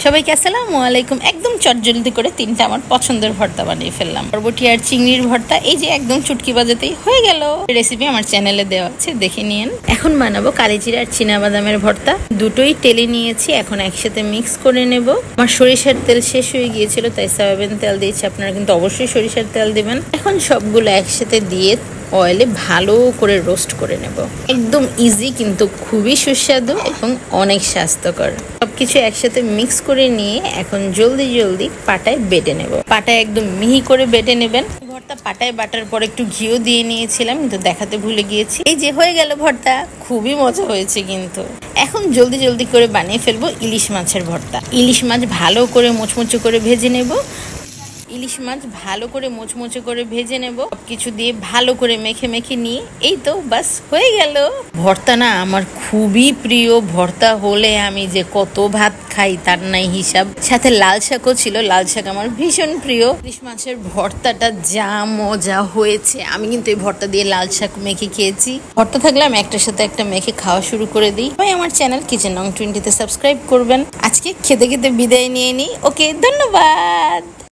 সবাইকে আসসালামু আলাইকুম। একদম চটজলদি করে তিনটা আমার পছন্দের ভর্তা বানিয়ে ফেললাম। বরবটি আর চিংড়ির ভর্তা, এই যে একদম চুটকি বাজাতেই হয়ে গেল। রেসিপি আমার চ্যানেলে দেওয়া আছে, দেখে নিন। এখন বানাবো কালিজিরা আর চীনাবাদামের ভর্তা। দুটোই তেলে নিয়েছি, এখন একসাথে মিক্স করে নেব। আমার সরিষার তেল শেষ হয়ে গিয়েছিল, তাই সয়াবিন তেল দিয়েছি। আপনারা কিন্তু অবশ্যই সরিষার তেল দিবেন। এখন সবগুলো একসাথে দিয়ে অয়েলে ভালো করে রোস্ট করে নেব। একদম ইজি কিন্তু খুবই সুস্বাদু এবং অনেক স্বাস্থ্যকর। সবকিছু একসাথে মিক্স করে নিয়ে এখন জলদি পাটায় বেটে নেব। পাটায় একদম মিহি করে বেটে নেবেন। ভর্তা পাটায় বাটার পর একটু ঘিও দিয়ে নিয়েছিলাম, কিন্তু দেখাতে ভুলে গিয়েছি। এই যে হয়ে গেল ভর্তা, খুবই মজা হয়েছে কিন্তু। এখন জলদি করে বানিয়ে ফেলবো ইলিশ মাছের ভর্তা। ইলিশ মাছ ভালো করে মুচমুচে করে ভেজে নেব। ইলিশ মাছ ভালো করে মুচমুচে করে ভেজে নেব। সবকিছু দিয়ে ভালো করে মেখে নিয়ে এই তো বাস হয়ে গেল। ভর্তা না আমার খুবই প্রিয়। ভর্তা হলে আমি যে কত ভাত খাই তার নাই হিসাব। সাথে লাল শাকও ছিল, লাল শাক আমার ভীষণ প্রিয়। ইলিশ মাছের ভর্তাটা যা মজা হয়েছে, আমি কিন্তু এই ভর্তা দিয়ে লাল শাক মেখে খেয়েছি। ভর্তা থাকলে আমি একটার সাথে একটা মেখে খাওয়া শুরু করে দিই। ভাই আমার চ্যানেল কিচেন নং 20 তে সাবস্ক্রাইব করবেন। আজকে খেতে বিদায় নিয়ে নিই। ওকে, ধন্যবাদ।